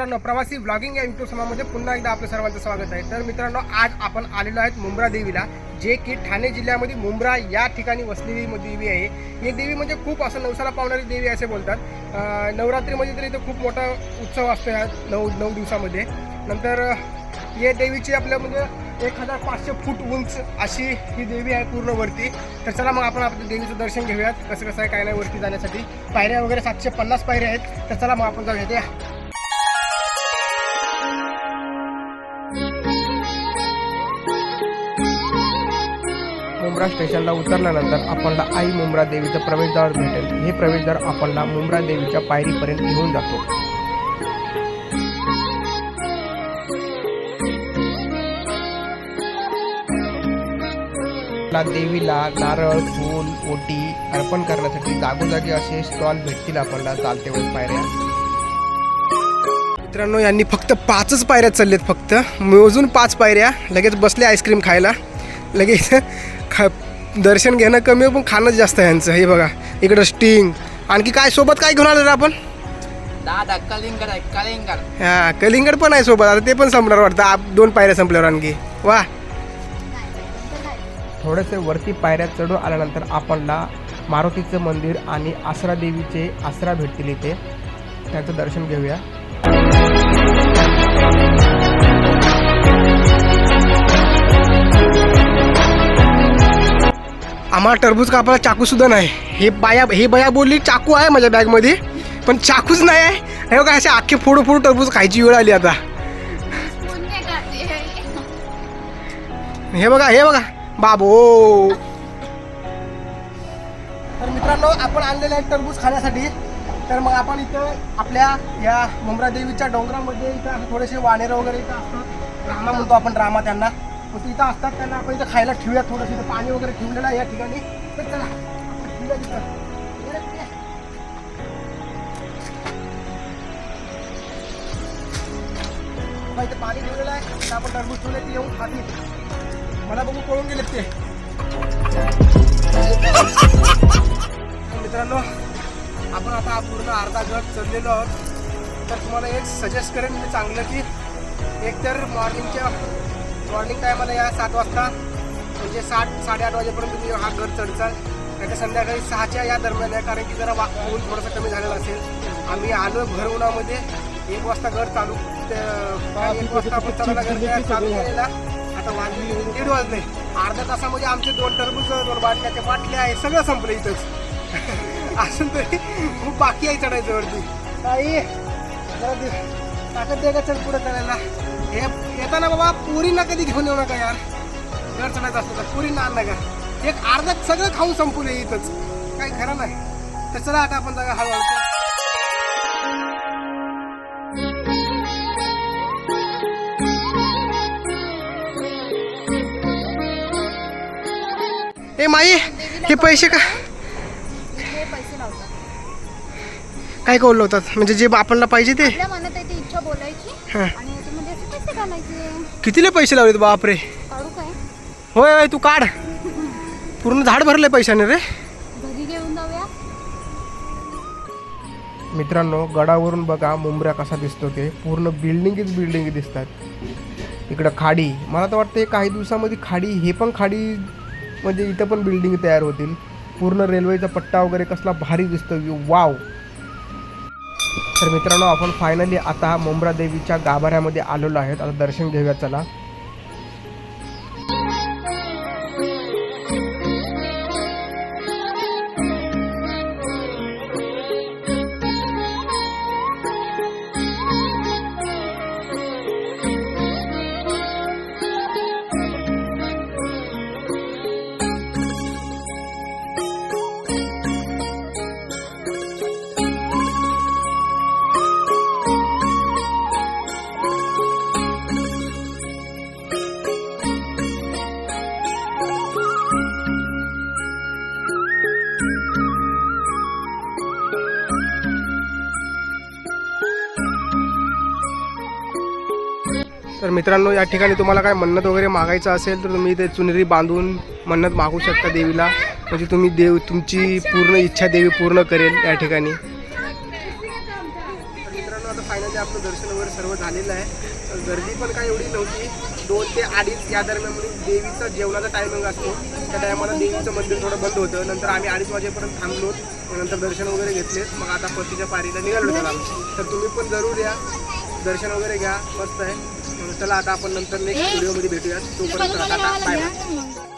मित्रांनो, प्रवासी ब्लॉगिंग या यूट्यूब चॅनलमध्ये पुन्हा एकदा आपलं सर्वांचं स्वागत आहे। तर मित्रांनो, आज आपण आलेलो आहोत मुंब्रा देवीला, जे की ठाणे जिल्ह्यामध्ये मुंब्रा या ठिकाणी वसलेली देवी आहे। ही देवी म्हणजे खूप असं नवसाला पावणारी देवी असे बोलतात। नवरात्रीमध्ये तर इथं खूप मोठा उत्सव असतो या 9 दिवसामध्ये। नंतर या देवीची आपल्या म्हणजे 1500 फूट उंच अशी ही देवी आहे पूर्ण वरती। तर चला मग आपण आपल्या देवीचं दर्शन घेऊयात, कसं कसं आहे काय नाही वरती जाण्यासाठी। पायऱ्या वगैरे 750 पायऱ्या आहेत। तर चला मग आपण जाऊयात या। मुंब्रा स्टेशनला उतरल्यानंतर आपल्याला आई मुंब्रा देवीचं प्रवेशद्वार भेटेल। हे प्रवेशद्वार आपल्याला मुंब्रा देवीच्या पायरीपर्यंत घेऊन जातो। देवीला नारळ, फूल, ओटी अर्पण करण्यासाठी जागोजागी असे स्टॉल भेटतील आपल्याला चालते वेळेस पायऱ्या। मित्रांनो, यांनी फक्त 5च पायऱ्या चाललेत, फक्त मोजून 5 पायऱ्या। लगेच बसले आईस्क्रीम खायला। लगेच दर्शन घेणं कमी पण खाणं जास्त आहे यांचं। हे बघा, इकडं स्टिंग, आणखी काय सोबत काय घेऊन आलं रे आपण? दादा कलिंगड आहे, कलिंगड। हा, कलिंगड पण आहे सोबत। आता ते पण संपणार वाटतं 2 पायऱ्या संपल्यावर आणखी। वा, थोडेसे वरती पायऱ्या चढून आल्यानंतर आपल्याला मारुतीचं मंदिर आणि आसरा देवीचे आसरा भेटतील इथे, त्याचं दर्शन घेऊया। आम्हाला टरबूज कापायला चाकू सुद्धा नाही। हे बाया बोलली चाकू आहे माझ्या बॅगमध्ये, पण चाकूच नाही आहे। हे बघा, असे अख्खे फोडू टरबूज खायची वेळ आली आता। हे बघा बाबो। तर मित्रांनो, आपण आणलेले आहे टरबूज खाण्यासाठी। तर मग आपण इथं आपल्या या मुंब्रा देवीच्या डोंगरामध्ये इथं थोडेसे वानेरं वगैरे इथं असतात, रामा म्हणतो आपण, रामा त्यांना इथं असतात। त्यांना आपण इथं खायला ठेवूया। थोडंसं इथं पाणी वगैरे ठेवलेलं आहे या ठिकाणी। तर चला ठेवूया तिथं। इथं पाणी ठेवलेलं आहे, तिथं आपण टरबूज ठेवले, ते येऊन खातील। मला बघू पळून गेलेत ते। मित्रांनो, आपण आता पूर्ण अर्धा गट चढलेलो आहोत। तर तुम्हाला एक सजेस्ट करेन मी चांगलं, की एकतर मॉर्निंग टायमाला या 7 वाजता, म्हणजे 7-8 वाजेपर्यंत तुम्ही हा गट चढचाल। त्याच्या संध्याकाळी 6च्या या दरम्यान आहे, कारण की जरा ऊन थोडंसं कमी झालेलं असेल। आम्ही आलो भर उन्हामध्ये। 1 वाजता गट चालू, 1 वाजता आपण चढायला गट चालू केलेला। आता वाजले 1:30 वाजले। अर्ध्या तासामध्ये आमचे 2 टरबूज, 2 बाटल्या आहे, सगळं संपलं इथंच। अजून तरी खूप बाकी आहे चढायचं वरती। काही ताकद द्या का चढ पुढे चढायला। हे येताना बाबा पुरींना कधी घेऊन येऊ नका यार, घर चढायचं असतं तर पुरींना आण नका। एक अर्ध्यात सगळं खाऊन संपवले इथंच, काही खरं नाही। तर चला आता आपण जागा हळूहळू। ए माई, हे पैसे का काय कौल होतात? म्हणजे जे आपल्याला पाहिजे ते मनात आहे ती इच्छा बोलायची आणि याच्यामध्ये असे पैसे घालायचे। कितीले पैसे लावलेत बापरे? काढू काय? होय, तू काढ। पूर्ण झाड भरले पैशाने रे। घरी घेऊन जाऊया। मित्रांनो, गडावरून बघा मुंब्रा कसा दिसतो ते। पूर्ण बिल्डिंग दिसतात। इकडं खाडी, मला तर वाटतं काही दिवसामध्ये खाडी, हे पण खाडी म्हणजे इथं पण बिल्डिंग तयार होतील। पूर्ण रेल्वेचा पट्टा वगैरे कसला भारी दिसतो, वाव। तर मित्रांनो, आपण फायनली आता मुंब्रा देवीच्या गाभाऱ्यामध्ये आलेलो आहेत। आता दर्शन घेऊया, चला। तर मित्रांनो, या ठिकाणी तुम्हाला काय मन्नत वगैरे मागायचं असेल तर तुम्ही इथे चुनरी बांधून मन्नत मागू शकता देवीला। म्हणजे तुम्ही तुमची पूर्ण इच्छा देवी पूर्ण करेल या ठिकाणी। तर मित्रांनो, आता फायनली आपलं दर्शन वगैरे सर्व झालेलं आहे. गर्दी पण काय एवढी नव्हती. 2 ते 2:30 या दरम्यान म्हणजे देवीचा जेवणाचा टायमिंग असतो. त्या टायमाला देवीचं मंदिर थोडं बंद होतं. नंतर आम्ही 2:30 वाजेपर्यंत थांबलो. नंतर दर्शन वगैरे घेतलेत. मग आता परतीच्या पारीला निघालो त्याला. तर तुम्ही पण जरूर या, दर्शन वगैरे घ्या, मस्त आहे. चला आता आपण नंतर नेक्स्ट व्हिडिओमध्ये भेटूया. तोपर्यंत आता बाय बाय.